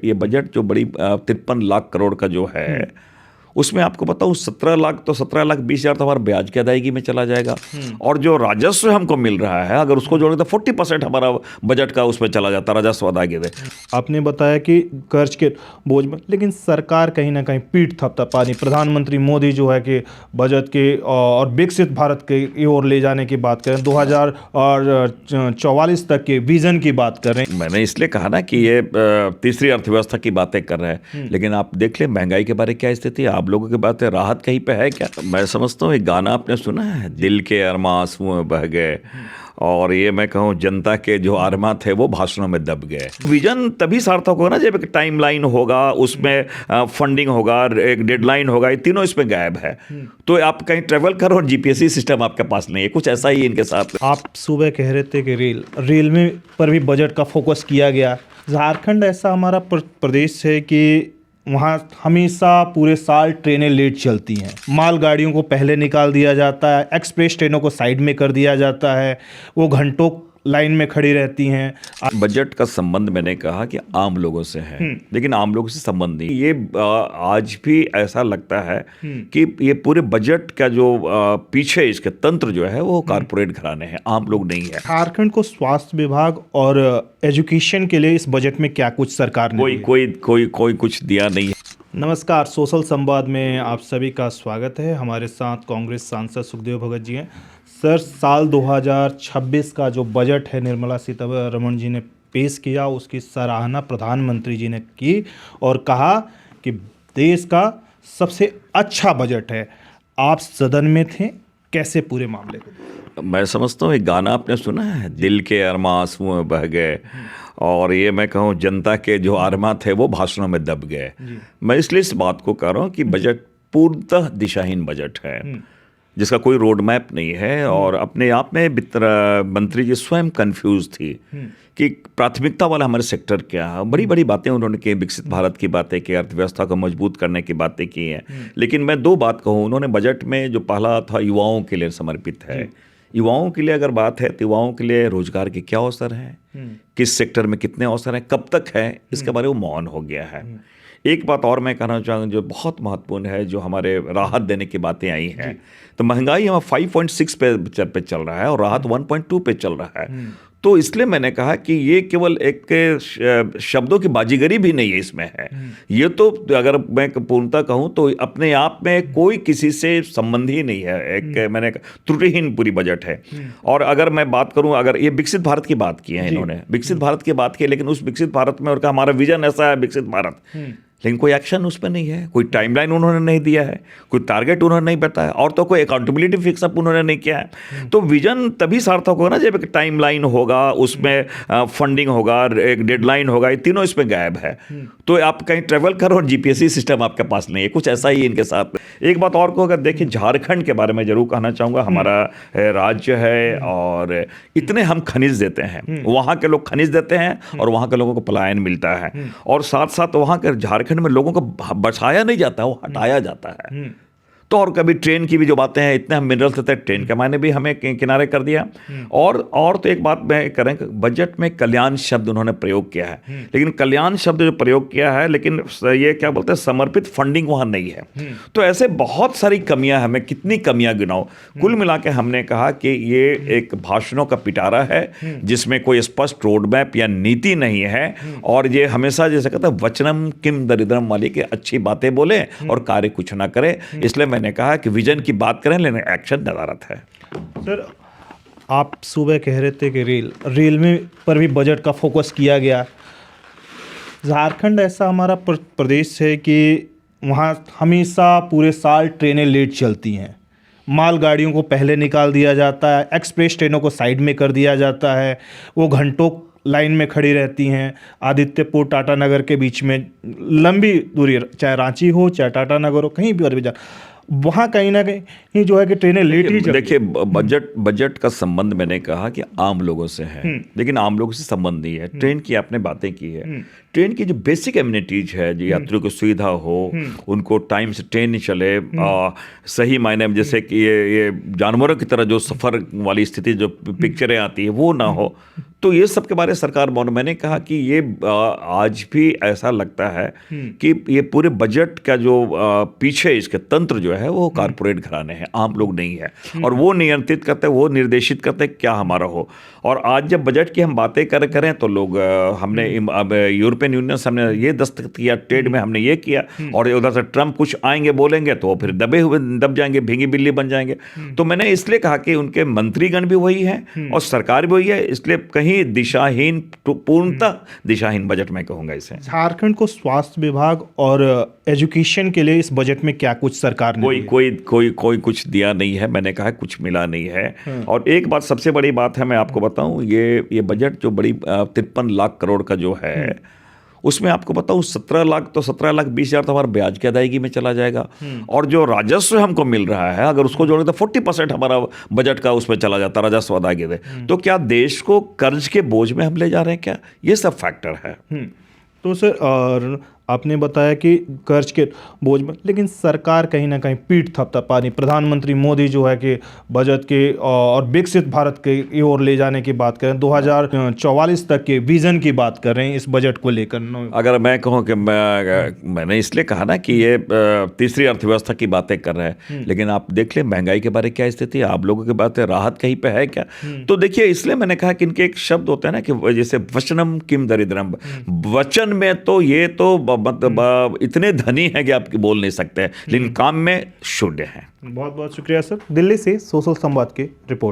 ये बजट जो बड़ी 53 लाख करोड़ का जो है, उसमें आपको बताऊं 17 लाख तो 17,20,000 तो हमारा ब्याज की अदायगी में चला जाएगा। और जो राजस्व हमको मिल रहा है अगर उसको जोड़े तो 40% हमारा बजट का उसमें चला जाता है राजस्व अदायगी में। आपने बताया कि कर्ज के बोझ में, लेकिन सरकार कहीं ना कहीं पीठ थपथपा रही। प्रधानमंत्री मोदी जो है कि बजट के और विकसित भारत के ओर ले जाने की बात करें, 2044 तक के विजन की बात कर रहे हैं। मैंने इसलिए कहा ना कि ये तीसरी अर्थव्यवस्था की बातें कर रहे हैं, लेकिन आप देख ले महंगाई के बारे में क्या स्थिति है। आप लोगों की बात है, राहत कहीं पे है क्या? मैं समझता हूँ एक गाना आपने सुना है, दिल के अरमा आंसुओं में बह गए, और ये मैं कहूँ जनता के जो अरमा थे वो भाषणों में दब गए। विजन तभी सार्थक होगा ना जब एक टाइमलाइन होगा, उसमें फंडिंग होगा, एक डेडलाइन होगा। ये तीनों इसमें गायब है। तो आप कहीं ट्रेवल करो और जीपीएससी सिस्टम आपके पास नहीं है। कुछ ऐसा ही इनके साथ। आप सुबह कह रहे थे कि रेल में पर भी बजट का फोकस किया गया। झारखंड ऐसा हमारा प्रदेश है कि वहाँ हमेशा पूरे साल ट्रेनें लेट चलती हैं। मालगाड़ियों को पहले निकाल दिया जाता है, एक्सप्रेस ट्रेनों को साइड में कर दिया जाता है, वो घंटों लाइन में खड़ी रहती हैं। बजट का संबंध मैंने कहा कि आम लोगों से है, लेकिन आम लोगों से संबंध नहीं। ये आज भी ऐसा लगता है कि ये पूरे बजट का जो पीछे इसके तंत्र जो है वो कारपोरेट घराने हैं, आम लोग नहीं है। झारखंड को स्वास्थ्य विभाग और एजुकेशन के लिए इस बजट में क्या कुछ सरकार ने कोई कुछ दिया नहीं है। नमस्कार, सोशल संवाद में आप सभी का स्वागत है। हमारे साथ कांग्रेस सांसद सुखदेव भगत जी हैं। सर, साल 2026 का जो बजट है निर्मला सीतारमण जी ने पेश किया, उसकी सराहना प्रधानमंत्री जी ने की और कहा कि देश का सबसे अच्छा बजट है। आप सदन में थे, कैसे पूरे मामले को? मैं समझता हूँ एक गाना आपने सुना है, दिल के अरमा आंसुओं में बह गए, और ये मैं कहूँ जनता के जो अरमा थे वो भाषणों में दब गए। मैं इसलिए इस बात को कह रहा हूँ कि बजट पूर्णतः दिशाहीन बजट है, जिसका कोई रोड मैप नहीं है। और अपने आप में वित्त मंत्री जी स्वयं कंफ्यूज थी कि प्राथमिकता वाला हमारे सेक्टर क्या है। बड़ी बड़ी बातें उन्होंने की, विकसित भारत की बातें की, अर्थव्यवस्था को मजबूत करने की बातें की हैं। लेकिन मैं दो बात कहूँ, उन्होंने बजट में जो पहला था युवाओं के लिए समर्पित है। युवाओं के लिए अगर बात है तो युवाओं के लिए रोजगार के क्या अवसर हैं, किस सेक्टर में कितने अवसर हैं, कब तक है, इसके बारे में मौन हो गया है। एक बात और मैं कहना चाहूँगा जो बहुत महत्वपूर्ण है, जो हमारे राहत देने की बातें आई हैं, तो महंगाई हमारा 5.6 पे चल रहा है और राहत 1.2 पे चल रहा है। तो इसलिए मैंने कहा कि ये केवल एक शब्दों की बाजीगरी भी नहीं है इसमें है। ये तो अगर मैं पूर्णतः कहूँ तो अपने आप में कोई किसी से संबंध ही नहीं है। एक मैंने त्रुटिहीन पूरी बजट है। और अगर मैं बात करूँ, अगर ये विकसित भारत की बात की है, इन्होंने विकसित भारत की बात की, लेकिन उस विकसित भारत में और का हमारा विजन ऐसा है विकसित भारत, लेकिन कोई एक्शन उस पर नहीं है, कोई टाइमलाइन उन्होंने नहीं दिया है, कोई टारगेट उन्होंने नहीं बताया, और तो कोई अकाउंटेबिलिटी फिक्सअप उन्होंने नहीं किया है। तो विजन तभी सार्थक होगा ना जब एक टाइमलाइन होगा, उसमें फंडिंग होगा, एक डेडलाइन होगा। ये तीनों इसमें गायब है। तो आप कहीं ट्रेवल करो और जीपीएससी सिस्टम आपके पास नहीं है। कुछ ऐसा ही इनके साथ। एक बात और को अगर देखिए, झारखंड के बारे में जरूर कहना चाहूँगा। हमारा राज्य है और इतने हम खनिज देते हैं, वहाँ के लोग खनिज देते हैं और वहाँ के लोगों को पलायन मिलता है, और साथ साथ वहाँ के झारखंड में लोगों को बचाया नहीं जाता, वो हटाया जाता है। तो और कभी ट्रेन की भी जो बातें हैं, इतने हम मिनरल्स देते हैं, ट्रेन के मायने भी हमें किनारे कर दिया। और तो एक बात मैं करें, बजट में कल्याण शब्द उन्होंने प्रयोग किया है, लेकिन कल्याण शब्द जो प्रयोग किया है, लेकिन ये क्या बोलते हैं, समर्पित फंडिंग वहाँ नहीं है। तो ऐसे बहुत सारी कमियां, हमें कितनी कमियां गिनाओ। कुल मिला के हमने कहा कि ये एक भाषणों का पिटारा है, जिसमें कोई स्पष्ट रोड मैप या नीति नहीं है। और ये हमेशा जैसे कहते हैं वचनम किम दरिद्रम वाली के अच्छी बातें बोले और कार्य कुछ ना करे। इसलिए मैंने कहा कि विजन की बात करें लेकिन एक्शन नदारत है। सर, आप सुबह कह रहे थे कि रेल में पर भी बजट का फोकस किया गया। झारखंड ऐसा हमारा प्रदेश है कि वहाँ हमेशा पूरे साल ट्रेनें लेट चलती हैं। मालगाड़ियों को पहले निकाल दिया जाता है, एक्सप्रेस ट्रेनों को साइड में कर दिया जाता है, वो घंटों लाइन में खड़ी रहती हैं। आदित्यपुर टाटा नगर के बीच में लंबी दूरी, चाहे रांची हो चाहे टाटा नगर हो, कहीं भी जा, वहाँ कहीं ना कहीं जो है कि ट्रेनें लेट ही चलती। देखिए, बजट का संबंध मैंने कहा कि आम लोगों से है, लेकिन आम लोगों से संबंध नहीं है। ट्रेन की आपने बातें की है, ट्रेन की जो बेसिक एमिनिटीज है, जो यात्रियों को सुविधा हो, उनको टाइम से ट्रेन चले, सही मायने में, जैसे कि ये जानवरों की तरह जो सफ़र वाली स्थिति जो पिक्चरें आती है वो ना हो, तो ये सब के बारे में सरकार मौन। मैंने कहा कि ये आज भी ऐसा लगता है कि ये पूरे बजट का जो पीछे इसके तंत्र जो है वो कारपोरेट घराने हैं, आम लोग नहीं है। और वो नियंत्रित करते, वो निर्देशित करते क्या हमारा हो। और आज जब बजट की हम बातें करें तो लोग हमने अब यूरोपियन यूनियन से हमने ये दस्तखत किया, ट्रेड में हमने ये किया, और उधर से ट्रम्प कुछ आएंगे बोलेंगे तो फिर दब जाएंगे, भीगी बिल्ली बन जाएंगे। तो मैंने इसलिए कहा कि उनके मंत्रीगण भी वही हैं और सरकार भी वही है, इसलिए कहीं दिशाहीन, पूर्णतः दिशाहीन बजट मैं कहूँगा इसे। झारखंड को स्वास्थ्य विभाग और एजुकेशन के लिए इस बजट में क्या कुछ सरकार ने कोई कुछ दिया नहीं है। मैंने कहा कुछ मिला नहीं है। और एक बात सबसे बड़ी बात है, मैं आपको बताऊं, ये बजट जो बड़ी 53 लाख करोड़ का जो है, उसमें आपको बताऊं 17 लाख 20,00,000 तो हमारा ब्याज की अदायगी में चला जाएगा। और जो राजस्व हमको मिल रहा है, अगर उसको जोड़े तो 40% हमारा बजट का उसमें चला जाता, राजस्व अदायगी दे। तो क्या देश को कर्ज के बोझ में हम ले जा रहे हैं क्या? ये सब फैक्टर है। तो सर, और आपने बताया कि कर्ज के बोझ में, लेकिन सरकार कहीं ना कहीं पीठ थपथपा रही। प्रधानमंत्री मोदी जो है कि बजट के और विकसित भारत के ओर ले जाने की बात करें, 2044 तक के विजन की बात कर रहे हैं इस बजट को लेकर। अगर मैं कहूँ कि मैंने इसलिए कहा ना कि ये तीसरी अर्थव्यवस्था की बातें कर रहे हैं, लेकिन आप देख लें महंगाई के बारे में क्या स्थिति है, आप लोगों की बात है, राहत कहीं पे है क्या? तो देखिए, इसलिए मैंने कहा कि इनके एक शब्द होते हैं ना कि जैसे वचनम किम दरिद्रम, वचन में तो ये तो मतलब इतने धनी हैं कि आप बोल नहीं सकते, लेकिन काम में शून्य हैं। बहुत बहुत शुक्रिया सर। दिल्ली से सोशल संवाद की रिपोर्ट।